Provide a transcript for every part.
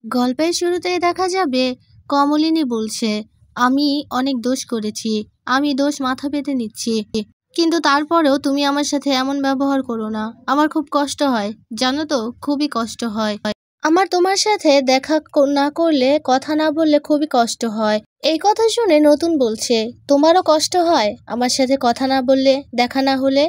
গল্পের শুরুতেই দেখা যাবে কমলিনী বলছে, আমি অনেক দোষ করেছি, আমি দোষ মাথা পেতে নিচ্ছি, কিন্তু তারপরেও তুমি আমার সাথে এমন ব্যবহার করো না। আমার খুব কষ্ট হয়, জানো তো, খুবই কষ্ট হয়। আমার তোমার সাথে দেখা না করলে, কথা না বললে খুবই কষ্ট হয়। এই কথা শুনে নতুন বলছে, তোমারও কষ্ট হয় আমার সাথে কথা না বললে, দেখা না হলে?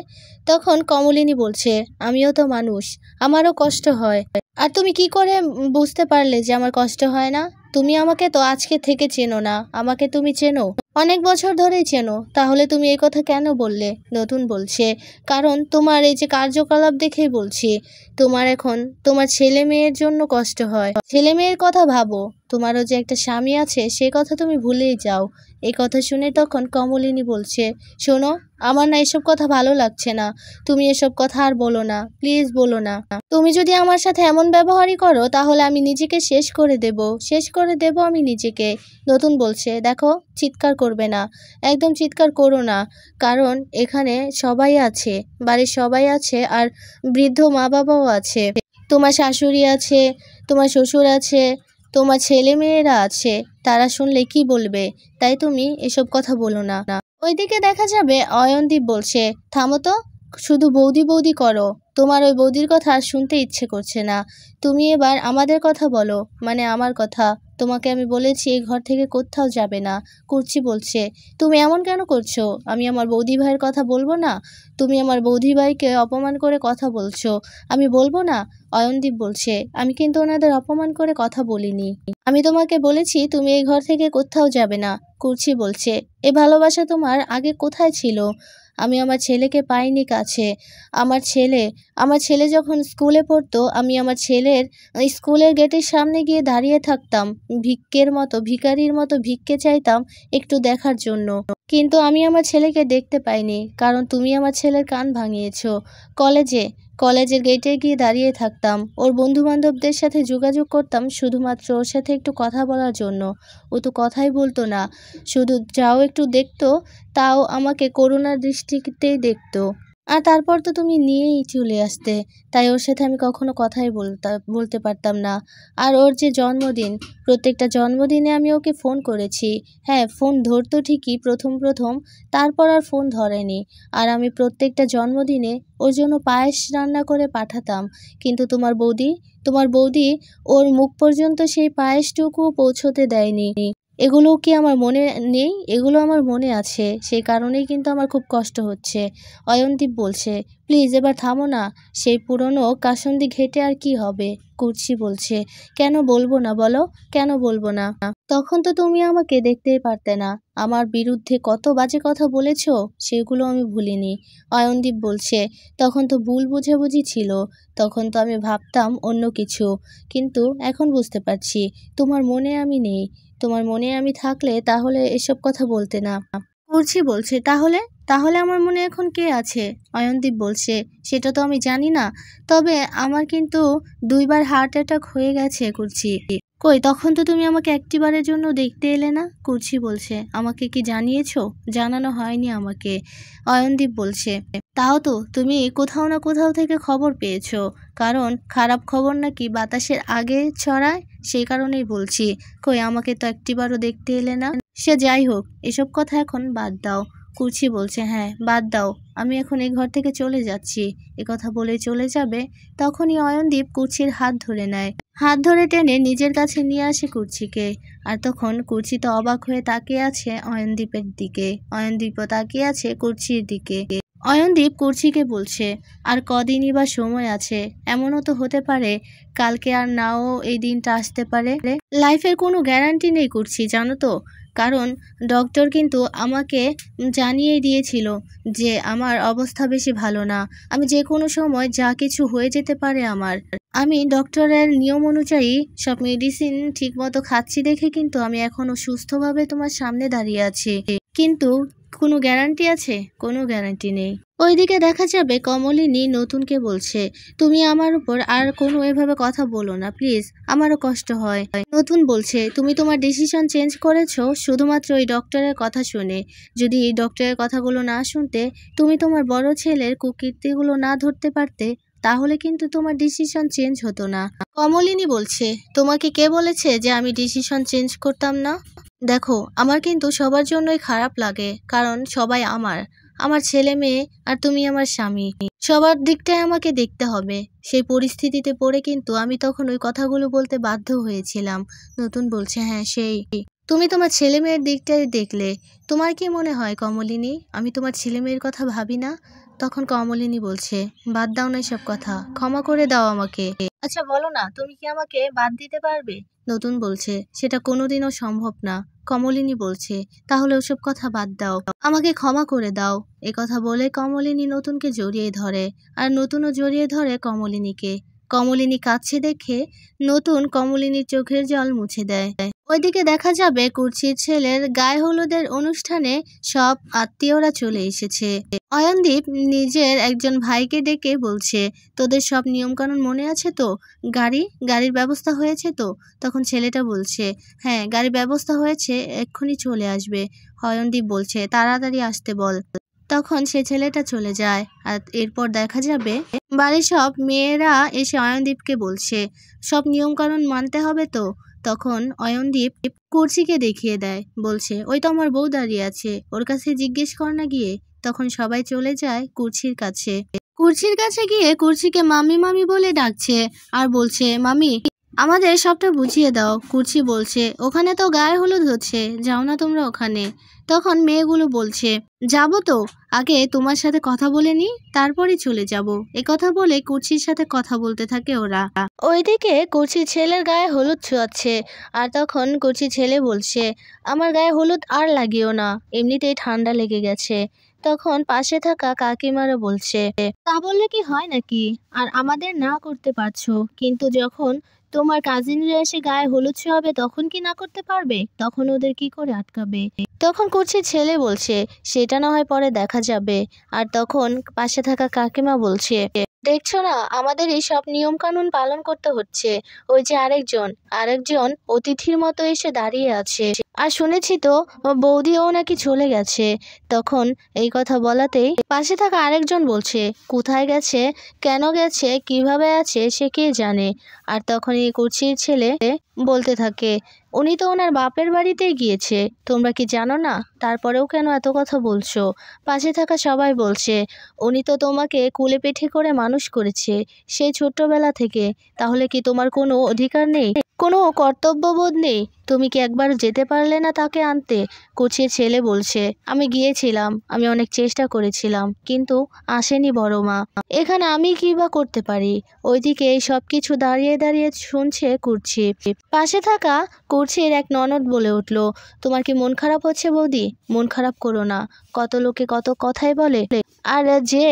তখন কমলিনী বলছে, আমিও তো মানুষ, আমারও কষ্ট হয়। আর তুমি কি করে বুঝতে পারলে যে আমার কষ্ট হয় না? তুমি আমাকে তো আজকে থেকে চেনো না, আমাকে তুমি চেনো, অনেক বছর ধরেই চেনো, তাহলে তুমি এই কথা কেন বললে? নতুন বলছে, কারণ তোমার এই যে কার্যকলাপ দেখেই বলছি, তোমার এখন তোমার ছেলে মেয়ের জন্য কষ্ট হয়। ছেলে মেয়ের কথা ভাবো, তোমারও যে একটা স্বামী আছে সে কথা তুমি ভুলেই যাও। এই কথা শুনে তখন কমলিনী বলছে, শোনো, আমার না এসব কথা ভালো লাগছে না, তুমি এসব কথা আর বলো না, প্লিজ বলো না। তুমি যদি আমার সাথে এমন ব্যবহারই করো তাহলে আমি নিজেকে শেষ করে দেব, শেষ করে দেব আমি নিজেকে। নতুন বলছে, দেখো, চিৎকার করবে না, একদম চিৎকার করো না, কারণ এখানে সবাই আছে, বাড়ির সবাই আছে, আর বৃদ্ধ মা বাবাও আছে, তোমার শাশুড়ি আছে, তোমার শ্বশুর আছে, তোমার ছেলে মেয়েরা আছে, তারা শুনলে কি বলবে? তাই তুমি এসব কথা বলো না। ওইদিকে দেখা যাবে অয়নদীপ বলছে, থামো তো, শুধু বৌদি বৌদি করো, তোমার ওই বৌদির কথা আর শুনতে ইচ্ছে করছে না। তুমি এবার আমাদের কথা বলো, মানে আমার কথা। তোমাকে আমি বলেছি এই ঘর থেকে কোথাও যাবে না। কুর্চি বলছে, তুমি এমন কেন করছো? আমি আমার বৌদি ভাইয়ের কথা বলবো না? তুমি আমার বৌদি ভাইকে অপমান করে কথা বলছো, আমি বলবো না? অয়নদীপ বলছে, আমি কিন্তু ওনাদের অপমান করে কথা বলিনি, আমি তোমাকে বলেছি তুমি এই ঘর থেকে কোথাও যাবে না। কুর্চি বলছে, এ ভালোবাসা তোমার আগে কোথায় ছিল? আমি আমার ছেলেকে পাইনি কাছে। আমার ছেলে যখন স্কুলে পড়তো, আমি আমার ছেলের স্কুলের গেটের সামনে গিয়ে দাঁড়িয়ে থাকতাম, ভিখারির মতো ভিক্ষে চাইতাম একটু দেখার জন্য, কিন্তু আমি আমার ছেলেকে দেখতে পাইনি, কারণ তুমি আমার ছেলের কান ভাঙিয়েছো। কলেজের গেটে গিয়ে দাঁড়িয়ে থাকতাম, ওর বন্ধু বান্ধবদের সাথে যোগাযোগ করতাম শুধুমাত্র ওর সাথে একটু কথা বলার জন্য। ও তো কথাই বলতো না, শুধু যাও একটু দেখতো, তাও আমাকে করুণার দৃষ্টিতেই দেখতো। আর তারপর তো তুমি নিয়েই চলে আসতে, তাই ওর সাথে আমি কখনো কথাই বলতে পারতাম না। আর ওর যে জন্মদিন, প্রত্যেকটা জন্মদিনে আমি ওকে ফোন করেছি। হ্যাঁ, ফোন ধরতো ঠিকই প্রথম প্রথম, তারপর আর ফোন ধরেনি। আর আমি প্রত্যেকটা জন্মদিনে ওর জন্য পায়েস রান্না করে পাঠাতাম, কিন্তু তোমার বৌদি ওর মুখ পর্যন্ত সেই পায়েসটুকু পৌঁছতে দেয়নি। এগুলো কি আমার মনে নেই? এগুলো আমার মনে আছে, সেই কারণেই কিন্তু আমার খুব কষ্ট হচ্ছে। অয়নদীপ বলছে, প্লিজ এবার থামো না, সেই পুরনো কাসুন্দি ঘেটে আর কি হবে? কুর্চি বলছে, কেন বলবো না বলো, কেন বলবো না? তখন তো তুমি আমাকে দেখতেই পারতে না, আমার বিরুদ্ধে কত বাজে কথা বলেছো সেগুলো আমি ভুলিনি। অয়নদীপ বলছে, তখন তো ভুল বুঝাবুঝি ছিল, তখন তো আমি ভাবতাম অন্য কিছু, কিন্তু এখন বুঝতে পারছি তোমার মনে আমি নেই। তোমার মনে আমি থাকলে তাহলে এসব কথা বলতে না। কুর্চি বলছে, তাহলে তাহলে আমার মনে এখন কে আছে? অয়নদীপ বলছে, সেটা তো আমি জানি না, তবে আমার কিন্তু 2বার হার্ট অ্যাটাক হয়ে গেছে কুর্চি। কই, তখন তো তুমি আমাকে একটিবারের জন্য দেখতে এলে না? কুর্চি বলছে, আমাকে কি জানিয়েছো? জানানো হয়নি আমাকে। অয়নদীপ বলছে, তাও তো তুমি কোথাও না কোথাও থেকে খবর পেয়েছো, কারণ খারাপ খবর নাকি বাতাসের আগে ছড়ায়, সেই কারণেই বলছি। কই, আমাকে তো একটিবারও দেখতে এলে না। সে যাই হোক, এসব কথা এখন বাদ দাও। কুর্চি বলছে, হ্যাঁ বাদ দাও, আমি এখন এই ঘর থেকে চলে যাচ্ছি। কথা বলে চলে যাবে, তখনই অয়নদীপ কুর্চির হাত ধরে নেয়, হাত ধরে টেনে নিজের কাছে নিয়ে আসে কুর্চিকে। আর তখন কুর্চি তো অবাক হয়ে তাকিয়ে আছে অয়নদীপের দিকে, অয়নদীপও তাকিয়ে আছে কুর্চির দিকে। অয়নদীপ কুর্চিকে বলছে, আর কদিনই বা সময় আছে, এমনও তো হতে পারে কালকে আর নাও এই দিনটা আসতে পারে। লাইফের কোনো গ্যারান্টি নেই কুর্চি, জানো তো, কারণ ডক্টর কিন্তু আমাকে জানিয়ে দিয়েছিল যে আমার অবস্থা বেশি ভালো না, আমি যে কোনো সময় যা কিছু হয়ে যেতে পারে আমার। আমি ডক্টরের নিয়ম অনুযায়ী সব মেডিসিন ঠিকমতো খাচ্ছি দেখে কিন্তু আমি এখনো সুস্থভাবে তোমার সামনে দাঁড়িয়ে আছি, কিন্তু কোনো গ্যারান্টি আছে? কোনো গ্যারান্টি নেই। ওইদিকে দেখা যাবে কমলিনী নতুনকে বলছে, তুমি আমার উপর আর কোনো এভাবে কথা বলো না প্লিজ, আমারও কষ্ট হয়। নতুন বলছে, তুমি তোমার ডিসিশন চেঞ্জ করেছো শুধুমাত্র ওই ডক্টরের কথা শুনে। যদি এই ডক্টরের কথাগুলো না শুনতে, তুমি তোমার বড় ছেলের কুকীর্তিগুলো না ধরতে পারতে, তাহলে কিন্তু তোমার ডিসিশন চেঞ্জ হতো না। কমলিনী বলছে, তোমাকে কে বলেছে যে আমি ডিসিশন চেঞ্জ করতাম না? দেখো, আমার কিন্তু সবার জন্যই খারাপ লাগে, কারণ সবাই আমার আমার ছেলে মেয়ে, আর তুমি আমার স্বামী। সবার দিকটাই আমাকে দেখতে হবে। সেই পরিস্থিতিতে পড়ে কিন্তু আমি তখন ওই কথাগুলো বলতে বাধ্য হয়েছিলাম। নতুন বলছে, হ্যাঁ সেই। তুমি তোমার ছেলে মেয়ের দিকটাই দেখলে। তোমার কি মনে হয় কমলিনী, আমি তোমার ছেলে মেয়ের কথা ভাবি না? তখন কমলিনী বলছে, বাদ দাও না সব কথা, ক্ষমা করে দাও আমাকে। আচ্ছা বলো না, তুমি কি আমাকে বাদ দিতে পারবে? নতুন বলছে, সেটা কোনোদিনও সম্ভব না। কমলিনী বলছে, তাহলে ওসব কথা বাদ দাও, আমাকে ক্ষমা করে দাও। কথা বলে কমলিনী নতুনকে জড়িয়ে ধরে, আর নতুনও জড়িয়ে ধরে কমলিনীকে। কমলিনী কাঁদছে দেখে নতুন কমলিনীর চোখের জল মুছে দেয়। ওইদিকে দেখা যাবে কুর্চির ছেলের গায়ে হলুদের অনুষ্ঠানে সব আত্মীয়রা চলে এসেছে। অয়নদীপ নিজের একজন ভাইকে ডেকে বলছে, তোদের সব নিয়মকানুন মনে আছে তো? গাড়ির ব্যবস্থা হয়েছে তো? তখন ছেলেটা বলছে, হ্যাঁ গাড়ির ব্যবস্থা হয়েছে, এক্ষুনি চলে আসবে। অয়নদীপ বলছে, তাড়াতাড়ি আসতে বল। তখন সে ছেলেটা চলে যায়। আর এরপর দেখা যাবে বাড়ির সব মেয়েরা এসে অয়নদীপকে বলছে, সব নিয়মকানুন মানতে হবে তো? তখন অয়নদীপ কুর্চিকে দেখিয়ে দেয়, বলছে, ওই তো আমার বউ দাঁড়িয়ে আছে, ওর কাছে জিজ্ঞেস কর না গিয়ে। তখন সবাই চলে যায় কুর্চির কাছে। কুর্চির কাছে গিয়ে কুর্চিকে মামি মামি বলে ডাকছে, আর বলছে, মামি আমাদের সবটা বুঝিয়ে দাও। কুর্চি বলছে, ওখানে তো গায়ে হলুদ হচ্ছে, যাও না তোমরা ওখানে। তখন মেয়েগুলো বলছে, যাবো তো, আগে তোমার সাথে কথা বলে নি, তারপরে চলে যাব। কথা বলে কুর্চির সাথে কথা বলতে থাকে ওরা। ওইদিকে কুর্চির ছেলের গায়ে হলুদ ছোঁয়াচ্ছে, আর তখন কুর্চির ছেলে বলছে, আমার গায়ে হলুদ আর লাগিও না, এমনিতেই ঠান্ডা লেগে গেছে। তখন পাশে থাকা কাকিমারা বলছে, তা বললে কি হয় নাকি? আর আমাদের না করতে পারছো, কিন্তু যখন তোমার কাজিনরা এসে গায়ে হলুদ ছোঁয়াবে তখন কি না করতে পারবে? তখন ওদের কি করে আটকাবে? তখন কুর্চির ছেলে বলছে, সেটা না হয় পরে দেখা যাবে। আর তখন পাশে থাকা কাকিমা বলছে, দেখছো না, আমাদের এই সব নিয়ম কানুন পালন করতে হচ্ছে। ওই যে আরেকজন অতিথির মতো এসে দাঁড়িয়ে আছে, আর শুনেছি তো বৌদিও নাকি চলে গেছে। তখন এই কথা বলাতেই পাশে থাকা আরেকজন বলছে, কোথায় গেছে, কেন গেছে, কিভাবে আছে সে কে জানে। আর তখন এই কুর্চির ছেলে বলতে থাকে, উনি তো ওনার বাপের বাড়িতে গিয়েছে, তোমরা কি জানো না? তারপরেও কেন এত কথা বলছো? পাশে থাকা সবাই বলছে, উনি তো তোমাকে কুলে পিঠে করে মানুষ করেছে সেই ছোট্টবেলা থেকে, তাহলে কি তোমার কোনো অধিকার নেই, কোনো কর্তব্যবোধ নেই? তুমি কি একবার যেতে পারলে না তাকে আনতে? কুচির ছেলে বলছে, আমি গিয়েছিলাম, আমি অনেক চেষ্টা করেছিলাম, কিন্তু আসেনি বড় মা, এখানে আমি কি বা করতে পারি? ওইদিকে এই সব কিছু দাঁড়িয়ে দাঁড়িয়ে শুনছে কুর্চি। পাশে থাকা কুর্চির এক ননদ বলে উঠল, তোমার কি মন খারাপ হচ্ছে বৌদি? মন খারাপ করো না, কত লোকে কত কথাই বলে, আর যে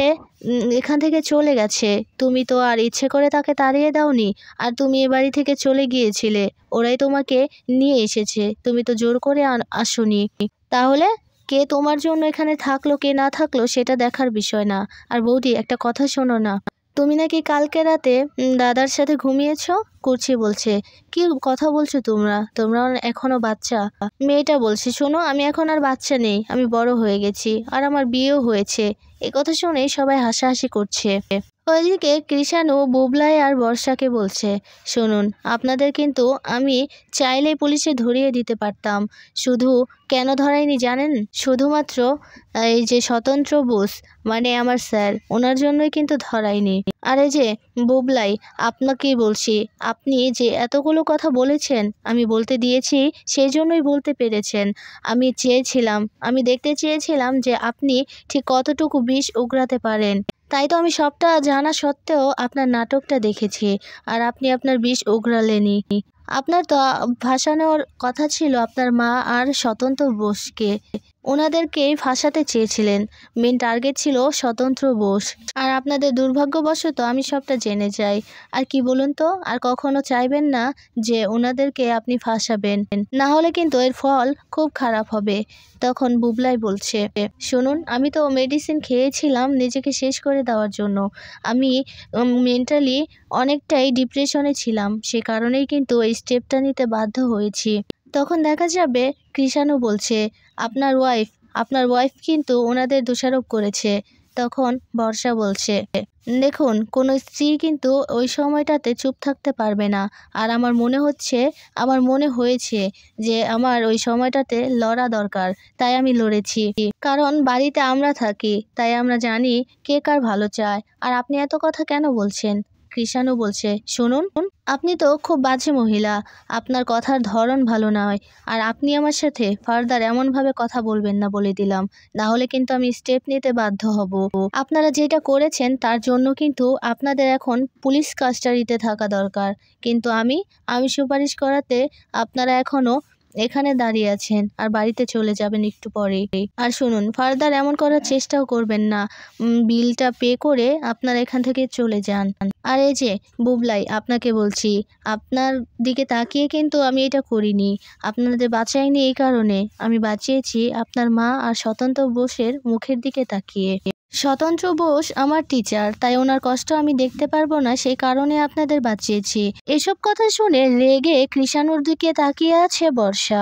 এখান থেকে চলে গেছে, তুমি তো আর ইচ্ছে করে তাকে তাড়িয়ে দাওনি, আর তুমি এ বাড়ি থেকে চলে গিয়েছিলে, ওরাই তোমাকে নিয়ে এসেছে, তুমি তো জোর করে আসোনি। তাহলে কে তোমার জন্য এখানে থাকলো কে না থাকলো সেটা দেখার বিষয় না। আর বৌদি, একটা কথা শোনো না, তুমি নাকি কালকে রাতে দাদার সাথে ঘুমিয়েছো? কুর্চি বলছে, কি কথা বলছো তোমরা? তোমরা এখনো বাচ্চা। মেয়েটা বলছে, শোনো, আমি এখন আর বাচ্চা নেই, আমি বড় হয়ে গেছি, আর আমার বিয়েও হয়েছে। কথা শুনে সবাই হাসাহাসি করছে। ওইদিকে কৃষাণু বুবলাই আর বর্ষাকে বলছে, শুনুন, আপনাদের কিন্তু আমি চাইলেই পুলিশে ধরিয়ে দিতে পারতাম, শুধু কেন ধরাইনি জানেন? শুধুমাত্র এই যে স্বতন্ত্র বোস, মানে আমার স্যার, ওনার জন্যই কিন্তু ধরাইনি। আর এই যে বুবলাই, আপনাকেই বলছি, আপনি যে এতগুলো কথা বলেছেন, আমি বলতে দিয়েছি, সেই জন্যই বলতে পেরেছেন। আমি দেখতে চেয়েছিলাম যে আপনি ঠিক কতটুকু বিষ উগরাতে পারেন, তাই তো আমি সবটা জানা সত্ত্বেও আপনার নাটকটা দেখেছি, আর আপনি আপনার বিষ উগরালেনি। আপনার তো ফাঁসানোর কথা ছিল আপনার মা আর স্বতন্ত্র বোসকে, ওনাদেরকেই ফাঁসাতে চেয়েছিলেন, মেন টার্গেট ছিল স্বতন্ত্র বোস। আর আপনাদের দুর্ভাগ্যবশত আমি সবটা জেনে যাই। আর কি বলুন তো, আর কখনো চাইবেন না যে ওনাদেরকে আপনি ফাঁসাবেন, না হলে কিন্তু এর ফল খুব খারাপ হবে। তখন বুবলাই বলছে, শুনুন, আমি তো মেডিসিন খেয়েছিলাম নিজেকে শেষ করে দেওয়ার জন্য, আমি মেন্টালি অনেকটাই ডিপ্রেশনে ছিলাম, সে কারণেই কিন্তু এই স্টেপটা নিতে বাধ্য হয়েছি। তখন দেখা যাবে কৃষাণু বলছে, আপনার ওয়াইফ কিন্তু ওনাদের দোষারোপ করেছে, তখন বর্ষা বলছে, দেখুন কোনো স্ত্রী কিন্তু ওই সময়টাতে চুপ থাকতে পারবে না। আর আমার মনে হয়েছে যে আমার ওই সময়টাতে লড়া দরকার, তাই আমি লড়েছি। কারণ বাড়িতে আমরা থাকি, তাই আমরা জানি কে কার ভালো চায়। আর আপনি এত কথা কেন বলছেন? কৃষাণু বলছে, শুনুন, আপনি তো খুব বাজে মহিলা, আপনার কথার ধরন ভালো নয়। আর আপনি আমার সাথে ফার্দার এমনভাবে কথা বলবেন না বলে দিলাম, না হলে কিন্তু আমি স্টেপ নিতে বাধ্য হব। আপনারা যেটা করেছেন তার জন্য কিন্তু আপনাদের এখন পুলিশ কাস্টাডিতে থাকা দরকার, কিন্তু আমি সুপারিশ করাতে আপনারা এখনো এখানে দাঁড়িয়ে আছেন আর বাড়িতে চলে যাবেন একটু পরেই। আর শুনুন, ফার্দার এমন করার চেষ্টাও করবেন না। বিলটা পে করে আপনারা এখান থেকে চলে যান। আর এই যে বুবলাই, আপনাকে বলছি, আপনার দিকে তাকিয়ে কিন্তু আমি এটা করিনি। আপনাদের বাঁচাইনি এই কারণে, আমি বাঁচিয়েছি আপনার মা আর স্বতন্ত্র বোসের মুখের দিকে তাকিয়ে। স্বতন্ত্র বোস আমার টিচার, তাই ওনার কষ্ট আমি দেখতে পারবো না, সেই কারণে আপনাদের বাঁচিয়েছি। এসব কথা শুনে রেগে কৃষাণুর দিকে তাকিয়ে আছে বর্ষা।